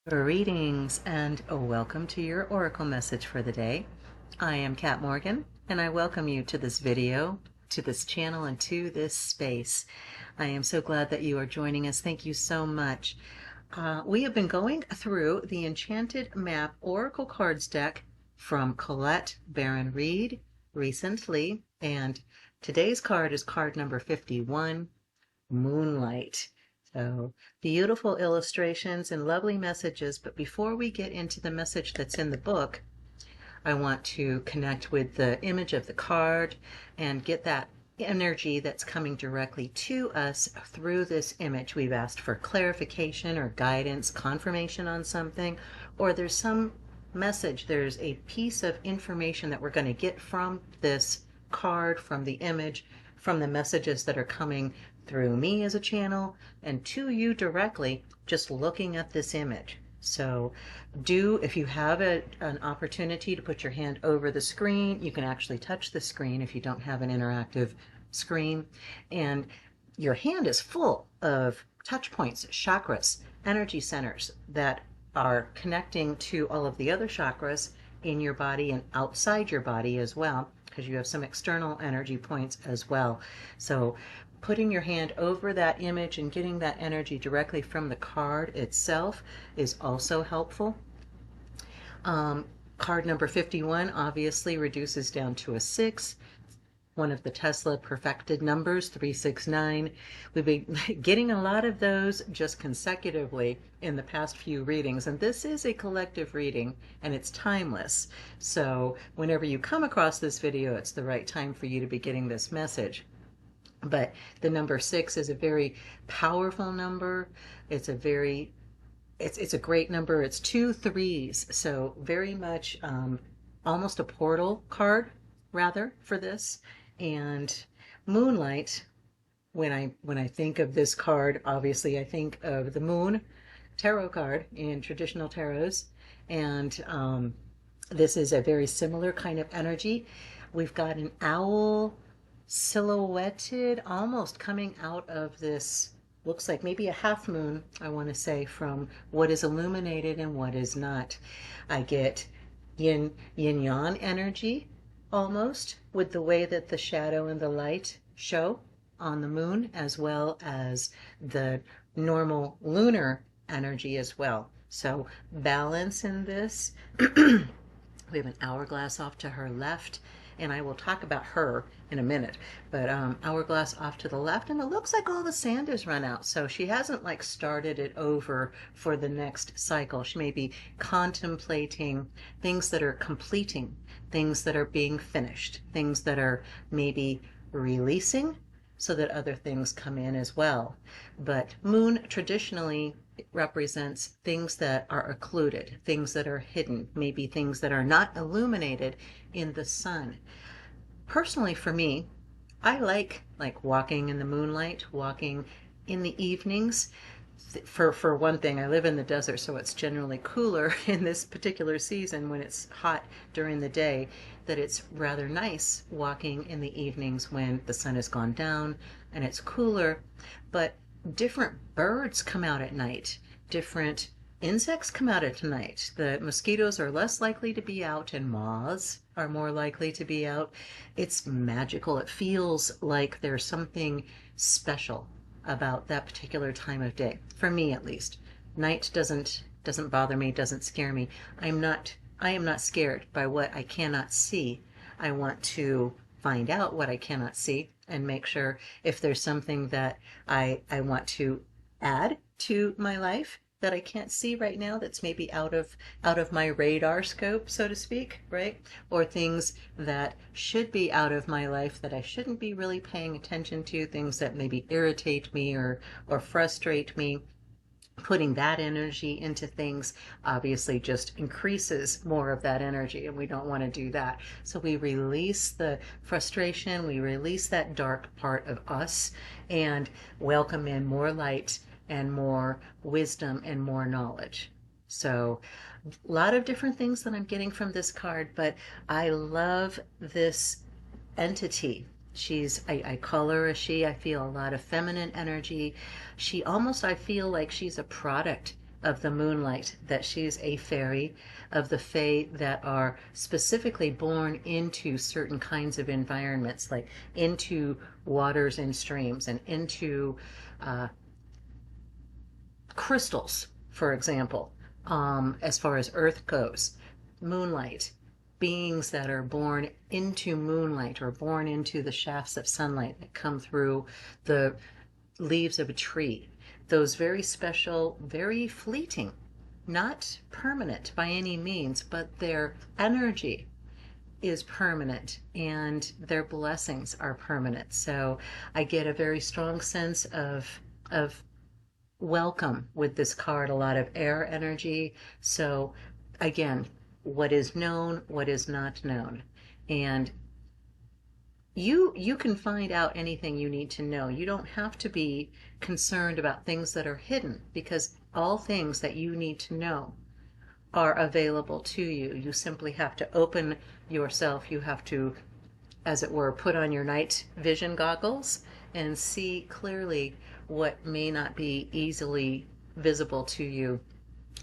Greetings and welcome to your Oracle message for the day. I am Kat Morgan and I welcome you to this video, to this channel, and to this space. I am so glad that you are joining us. Thank you so much. We have been going through the Enchanted Map Oracle cards deck from Colette Baron-Reid recently, and today's card is card number 51, Moonlight. So beautiful illustrations and lovely messages, but before we get into the message that's in the book, I want to connect with the image of the card and get that energy that's coming directly to us through this image. We've asked for clarification or guidance, confirmation on something, or there's some message, there's a piece of information that we're going to get from this card, from the image, from the messages that are coming through me as a channel and to you directly just looking at this image. So if you have an opportunity to put your hand over the screen, you can actually touch the screen if you don't have an interactive screen, and your hand is full of touch points, chakras, energy centers that are connecting to all of the other chakras in your body and outside your body as well, because you have some external energy points as well. So putting your hand over that image and getting that energy directly from the card itself is also helpful. Card number 51 obviously reduces down to a 6, one of the Tesla perfected numbers, 369. We've been getting a lot of those just consecutively in the past few readings, and this is a collective reading and it's timeless. So whenever you come across this video, it's the right time for you to be getting this message. But the number 6 is a very powerful number. It's a great number. It's 2 3s, so very much almost a portal card rather for this. And Moonlight, when I think of this card, obviously I think of the Moon tarot card in traditional tarots, and this is a very similar kind of energy. We've got an owl silhouetted almost coming out of this, looks like maybe a half moon, I want to say, from what is illuminated and what is not. I get yin yang energy almost with the way that the shadow and the light show on the moon, as well as the normal lunar energy as well. So balance in this. We have an hourglass off to her left, and I will talk about her in a minute, but hourglass off to the left, and it looks like all the sand has run out, so she hasn't like started it over for the next cycle. She may be contemplating things that are completing, things that are being finished, things that are maybe releasing so that other things come in as well. But moon traditionally represents things that are occluded, things that are hidden, maybe things that are not illuminated in the sun. Personally, for me, I like walking in the moonlight, walking in the evenings. For one thing, I live in the desert, so it's generally cooler in this particular season when it's hot during the day, that it's rather nice walking in the evenings when the sun has gone down and it's cooler. But different birds come out at night, different insects come out at night. The mosquitoes are less likely to be out and moths are more likely to be out. It's magical. It feels like there's something special about that particular time of day, for me at least. Night doesn't bother me, doesn't scare me. I am not scared by what I cannot see. I want to find out what I cannot see and make sure if there's something that I want to add to my life that I can't see right now, that's maybe out of my radar scope, so to speak, right? Or things that should be out of my life that I shouldn't be really paying attention to, things that maybe irritate me or frustrate me. Putting that energy into things obviously just increases more of that energy, and we don't want to do that. So we release the frustration, we release that dark part of us, and welcome in more light and more wisdom and more knowledge. So a lot of different things that I'm getting from this card, but I love this entity. I call her a she. I feel a lot of feminine energy. She almost, I feel like she's a product of the Moonlight, that she's a fairy of the fae that are specifically born into certain kinds of environments, like into waters and streams and into crystals, for example, as far as earth goes. Moonlight, beings that are born into moonlight or born into the shafts of sunlight that come through the leaves of a tree. Those very special, very fleeting, not permanent by any means, but their energy is permanent and their blessings are permanent. So I get a very strong sense of welcome with this card, a lot of air energy. So again, what is known, what is not known. And you can find out anything you need to know. You don't have to be concerned about things that are hidden, because all things that you need to know are available to you. You simply have to open yourself. You have to, as it were, put on your night vision goggles and see clearly what may not be easily visible to you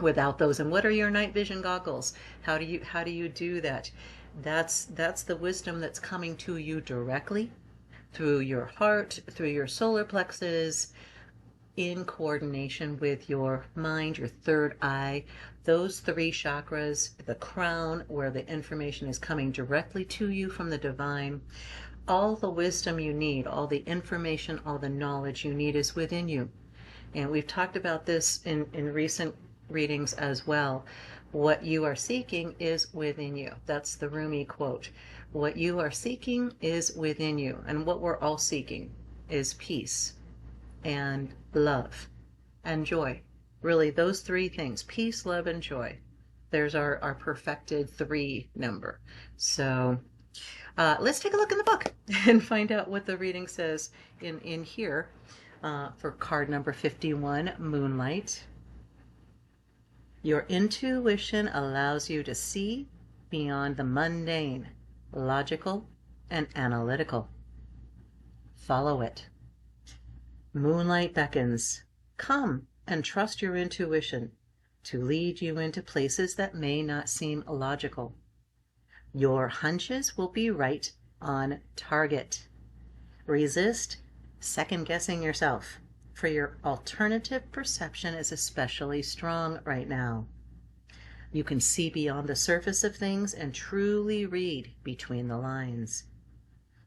without those. And what are your night vision goggles? How do you do that? That's the wisdom that's coming to you directly through your heart, through your solar plexus, in coordination with your mind, your third eye, those three chakras, the crown, where the information is coming directly to you from the divine. All the wisdom you need, all the information, all the knowledge you need is within you. And we've talked about this in recent readings as well. What you are seeking is within you. That's the Rumi quote. What you are seeking is within you. And what we're all seeking is peace and love and joy. Really, those three things: peace, love, and joy. There's our perfected 3 number. So let's take a look in the book and find out what the reading says in here for card number 51, Moonlight. Your intuition allows you to see beyond the mundane, logical, and analytical. Follow it. Moonlight beckons. Come and trust your intuition to lead you into places that may not seem logical. Your hunches will be right on target. Resist second-guessing yourself, for your alternative perception is especially strong right now. You can see beyond the surface of things and truly read between the lines.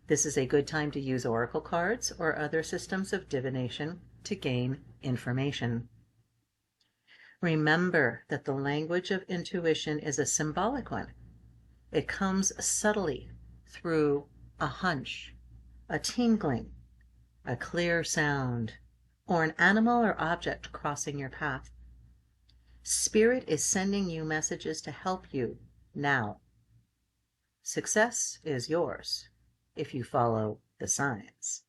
This is a good time to use oracle cards or other systems of divination to gain information. Remember that the language of intuition is a symbolic one. It comes subtly through a hunch, a tingling, a clear sound, or an animal or object crossing your path. Spirit is sending you messages to help you now. Success is yours if you follow the signs.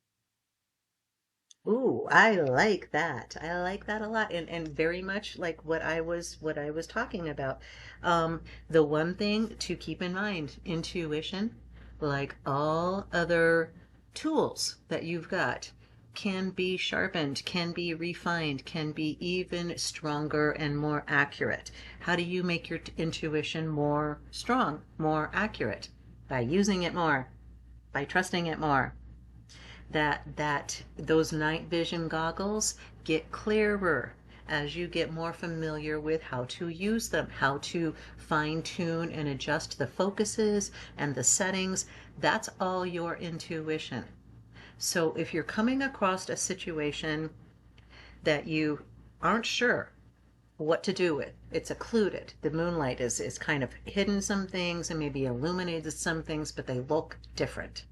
Ooh, I like that. I like that a lot, and very much like what I was talking about. The one thing to keep in mind: intuition, like all other tools that you've got, can be sharpened, can be refined, can be even stronger and more accurate. How do you make your intuition more strong, more accurate? By using it more, by trusting it more. Those night vision goggles get clearer as you get more familiar with how to use them, how to fine tune and adjust the focuses and the settings. That's all your intuition. So if you're coming across a situation that you aren't sure what to do with, it's occluded. The moonlight is kind of hidden some things and maybe illuminated some things, but they look different.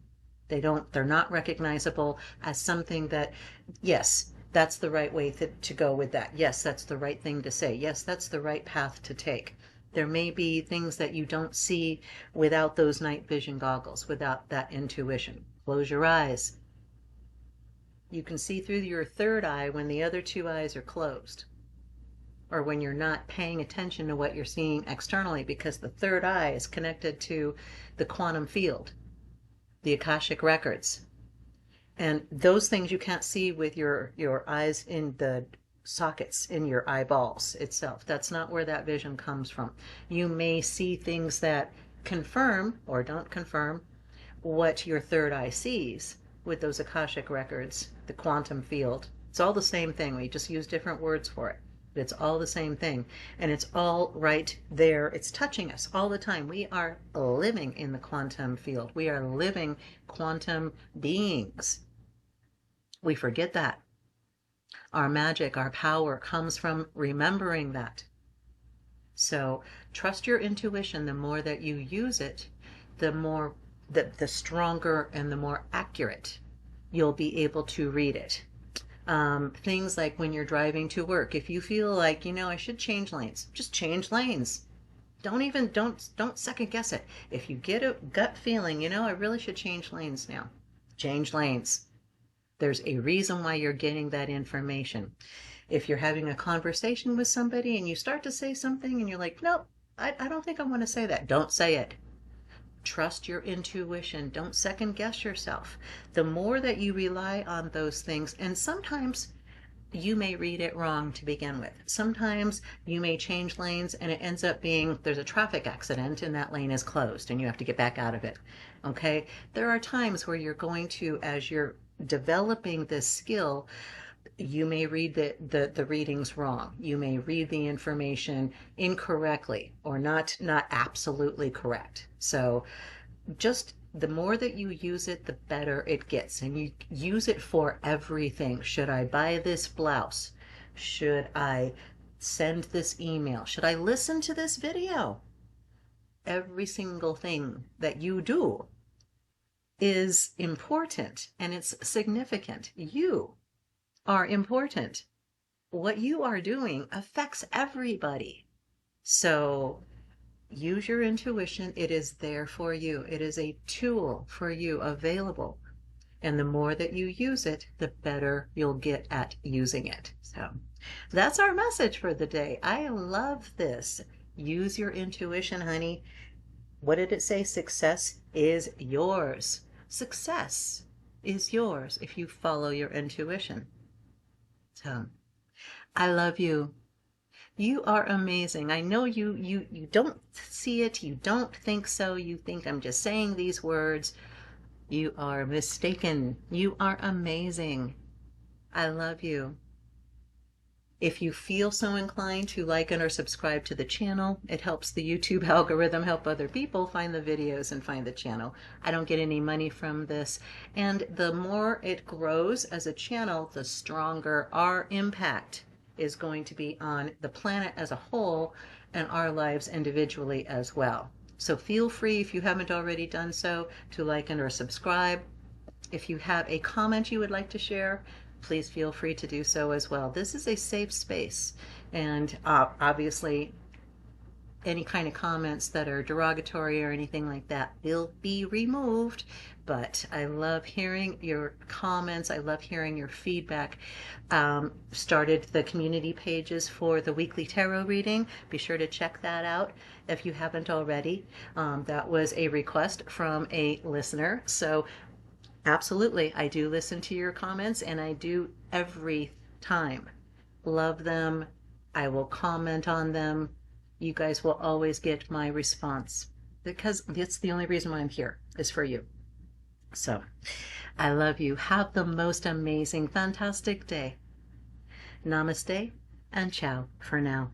They're not recognizable as something that, yes, that's the right way to go with that. Yes, that's the right thing to say. Yes, that's the right path to take. There may be things that you don't see without those night vision goggles, without that intuition. Close your eyes. You can see through your third eye when the other 2 eyes are closed, or when you're not paying attention to what you're seeing externally, because the third eye is connected to the quantum field, the Akashic records. And those things you can't see with your eyes in the sockets in your eyeballs itself. That's not where that vision comes from. You may see things that confirm or don't confirm what your third eye sees with those Akashic records, the quantum field. It's all the same thing. We just use different words for it. But it's all the same thing. And it's all right there. It's touching us all the time. We are living in the quantum field. We are living quantum beings. We forget that. Our magic, our power comes from remembering that. So trust your intuition. The more that you use it, the stronger and the more accurate you'll be able to read it. Things like when you're driving to work, if you feel like, I should change lanes, just change lanes. Don't second guess it. If you get a gut feeling, I really should change lanes now, change lanes. There's a reason why you're getting that information. If you're having a conversation with somebody and you start to say something and you're like, nope, I don't think I want to say that. Don't say it. Trust your intuition. Don't second guess yourself. The more that you rely on those things, and sometimes you may read it wrong to begin with. Sometimes you may change lanes and it ends up being there's a traffic accident and that lane is closed and you have to get back out of it. Okay? There are times where you're going to, as you're developing this skill, you may read the readings wrong. You may read the information incorrectly or not absolutely correct. So just the more that you use it, the better it gets. And you use it for everything. Should I buy this blouse? Should I send this email? Should I listen to this video? Every single thing that you do is important and it's significant. You are important. What you are doing affects everybody. So use your intuition. It is there for you. It is a tool for you available. And the more that you use it, the better you'll get at using it. So that's our message for the day. I love this. Use your intuition, honey. What did it say? Success is yours. Success is yours if you follow your intuition. So I love you. You are amazing. I know you don't see it. You don't think so. You think I'm just saying these words. You are mistaken. You are amazing. I love you. If you feel so inclined to like and or subscribe to the channel, it helps the YouTube algorithm help other people find the videos and find the channel. I don't get any money from this. And the more it grows as a channel, the stronger our impact is going to be on the planet as a whole and our lives individually as well. So feel free, if you haven't already done so, to like and or subscribe. If you have a comment you would like to share, please feel free to do so as well. This is a safe space, and obviously any kind of comments that are derogatory or anything like that will be removed. But I love hearing your comments. I love hearing your feedback. Started the community pages for the weekly tarot reading. Be sure to check that out if you haven't already. That was a request from a listener. So absolutely, I do listen to your comments, and I do every time. Love them. I will comment on them. You guys will always get my response because that's the only reason why I'm here, is for you. So I love you. Have the most amazing, fantastic day. Namaste and ciao for now.